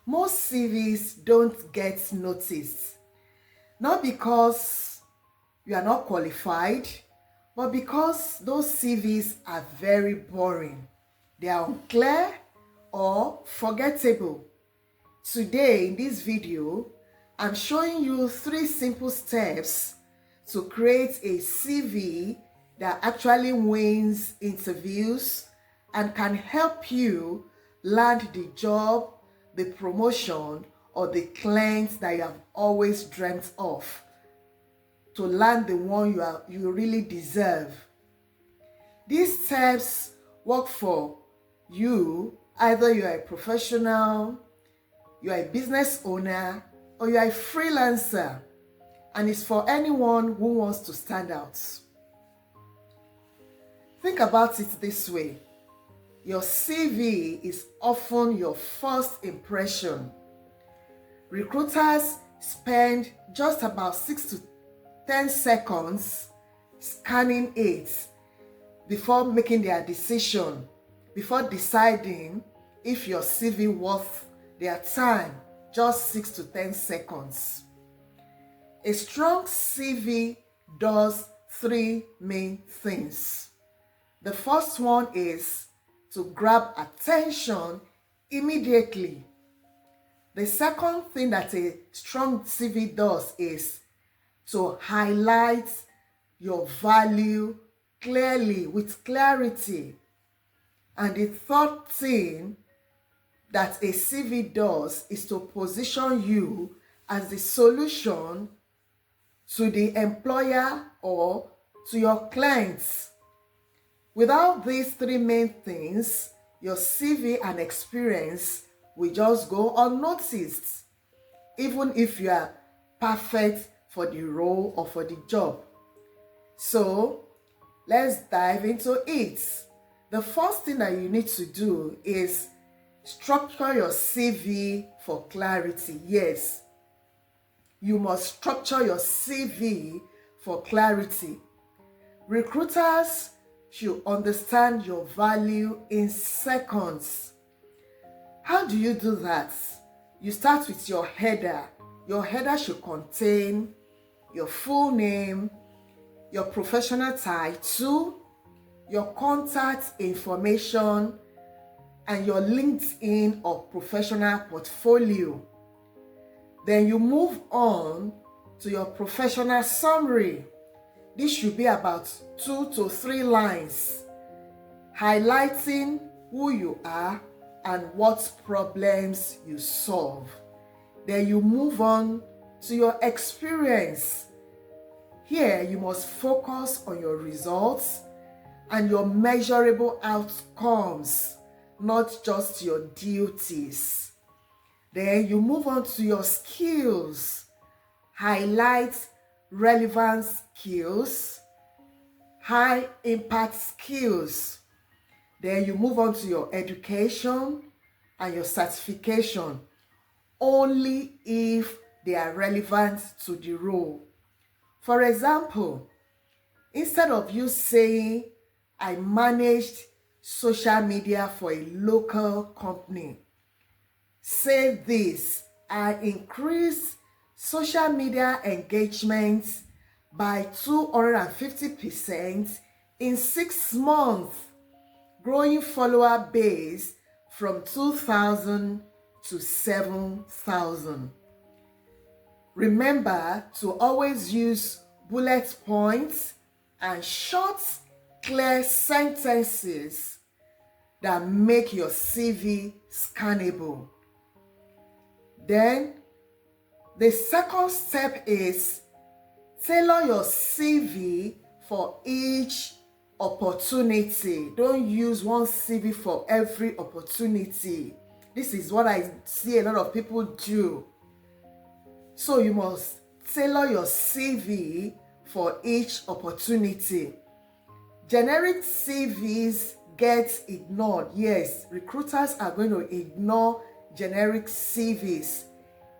most CVs don't get noticed. Not because you are not qualified, but because those CVs are very boring. They are unclear or forgettable. Today in this video, I'm showing you 3 simple steps to create a CV that actually wins interviews and can help you land the job, the promotion, or the client that you have always dreamt of, to land the one you really deserve. These steps work for you, either you are a professional, you are a business owner, or you are a freelancer, and it's for anyone who wants to stand out. Think about it this way. Your CV is often your first impression. Recruiters spend just about 6 to 10 seconds scanning it before making their decision, before deciding if your CV worth their time. Just 6 to 10 seconds. A strong CV does 3 main things. The first one is to grab attention immediately. The second thing that a strong CV does is to highlight your value clearly, with clarity. And the third thing that a CV does is to position you as the solution to the employer or to your clients. Without these 3 main things, your CV and experience will just go unnoticed, even if you are perfect for the role or for the job. So let's dive into it. The first thing that you need to do is structure your CV for clarity. Yes, you must structure your CV for clarity. Recruiters should understand your value in seconds. How do you do that? You start with your header. Your header should contain your full name, your professional title, your contact information, and your LinkedIn or professional portfolio. Then you move on to your professional summary. This should be about 2 to 3 lines, highlighting who you are and what problems you solve. Then you move on to your experience. Here you must focus on your results and your measurable outcomes, not just your duties. Then you move on to your skills. Highlight relevant skills, high impact skills. Then you move on to your education and your certification, only if they are relevant to the role. For example, instead of you saying, I managed social media for a local company, say this: I increased social media engagement by 250% in 6 months, growing follower base from 2,000 to 7,000. Remember to always use bullet points and short, clear sentences that make your CV scannable. Then, the second step is tailor your CV for each opportunity. Don't use one CV for every opportunity. This is what I see a lot of people do. So you must tailor your CV for each opportunity. Generic CVs get ignored. Yes, recruiters are going to ignore generic CVs.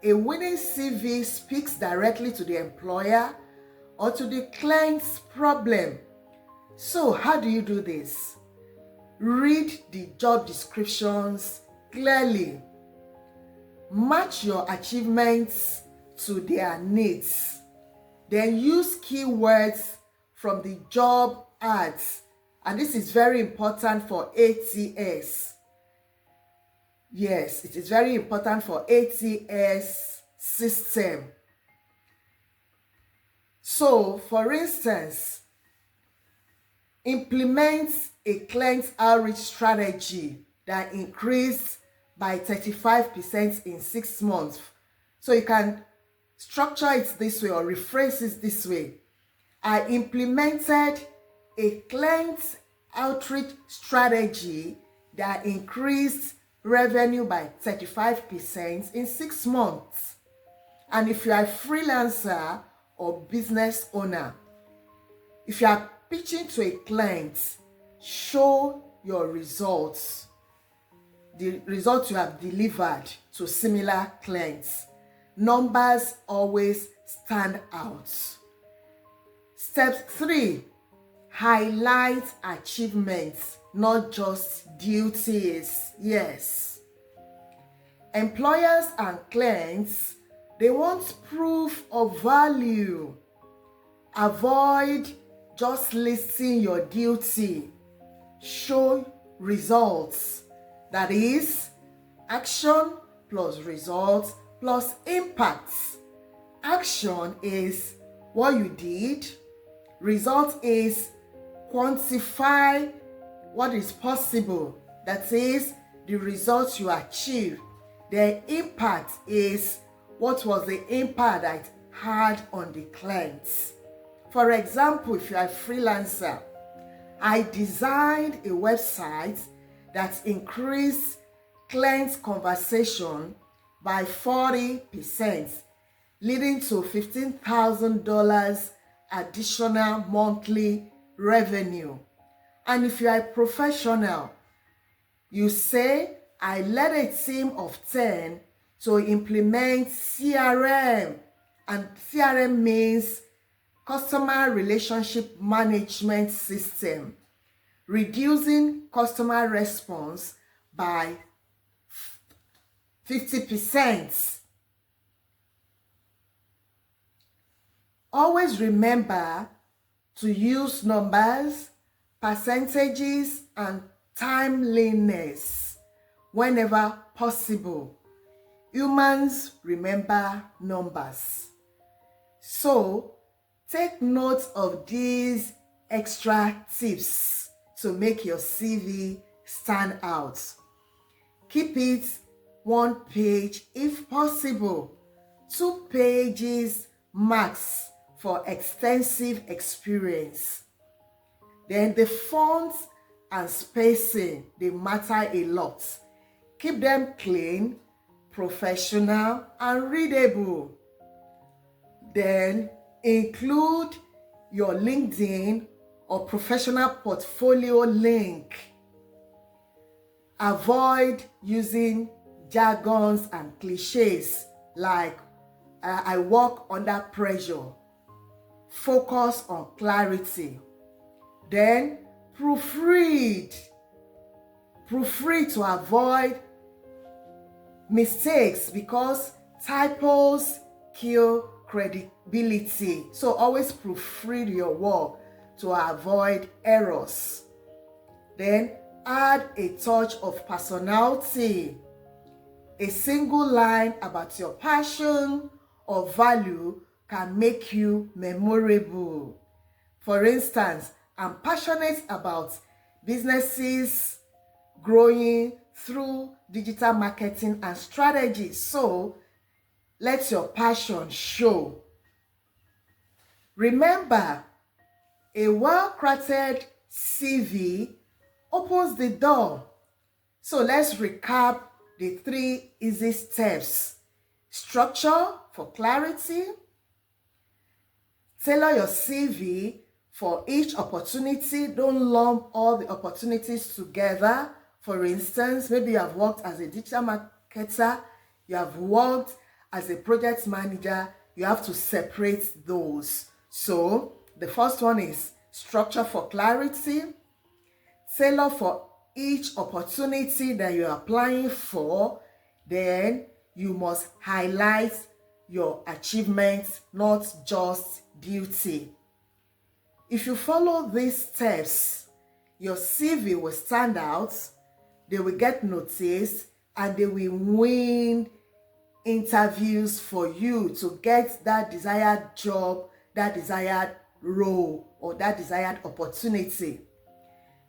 A winning CV speaks directly to the employer or to the client's problem. So how do you do this? Read the job descriptions clearly. Match your achievements to their needs. Then use keywords from the job ads. And this is very important for ATS. Yes, it is very important for ATS system. So, for instance, implement a client outreach strategy that increased by 35% in 6 months. So you can structure it this way or rephrase it this way. I implemented a client outreach strategy that increased revenue by 35% in 6 months. And if you are a freelancer or business owner, if you are pitching to a client, show your results, the results you have delivered to similar clients. Numbers always stand out. Step 3, highlight achievements, not just duties. Yes. Employers and clients, they want proof of value. Avoid just listing your duty. Show results. That is, action plus results plus impacts. Action is what you did. Result is quantify what is possible. That is, the results you achieved. The impact is what was the impact that it had on the clients. For example, if you are a freelancer, I designed a website that increased client conversation by 40%, leading to $15,000 additional monthly revenue. And if you are a professional, you say, I led a team of 10 to implement CRM. And CRM means Customer Relationship Management System, reducing customer response by 50%. Always remember to use numbers, percentages, and timeliness whenever possible. Humans remember numbers. So, take note of these extra tips to make your CV stand out. Keep it 1 page if possible, 2 pages max for extensive experience. Then the font and spacing, they matter a lot. Keep them clean, professional, and readable. Then include your LinkedIn or professional portfolio link. Avoid using jargons and cliches like I work under pressure. Focus on clarity. Then proofread. Proofread to avoid mistakes because typos kill credibility. So always proofread your work to avoid errors. Then add a touch of personality. A single line about your passion or value can make you memorable. For instance, I'm passionate about businesses growing through digital marketing and strategy. So let your passion show. Remember, a well-crafted CV opens the door. So let's recap the 3 easy steps. Structure for clarity. Tailor your CV for each opportunity. Don't lump all the opportunities together. For instance, maybe you have worked as a digital marketer, you have worked as a project manager, you have to separate those. So the first one is structure for clarity. Tailor for each opportunity that you're applying for. Then you must highlight your achievements, not just beauty. If you follow these steps, your CV will stand out, they will get noticed, and they will win interviews for you to get that desired job, that desired role, or that desired opportunity.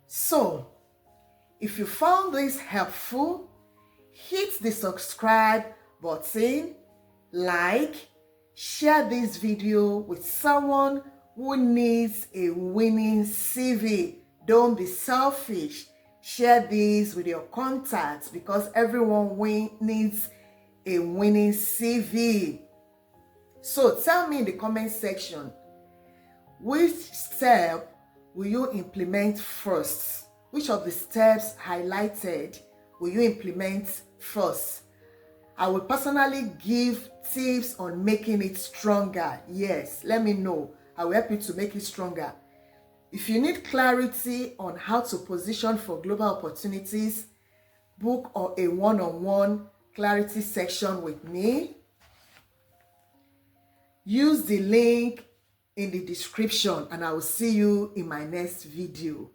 So, if you found this helpful, hit the subscribe button, like, share this video with someone who needs a winning CV. Don't be selfish. Share this with your contacts because everyone needs a winning CV. So tell me in the comment section, which step will you implement first? Which of the steps highlighted will you implement first? I will personally give tips on making it stronger. Yes, let me know. I will help you to make it stronger. If you need clarity on how to position for global opportunities, book or a one-on-one clarity section with me. Use the link in the description and I will see you in my next video.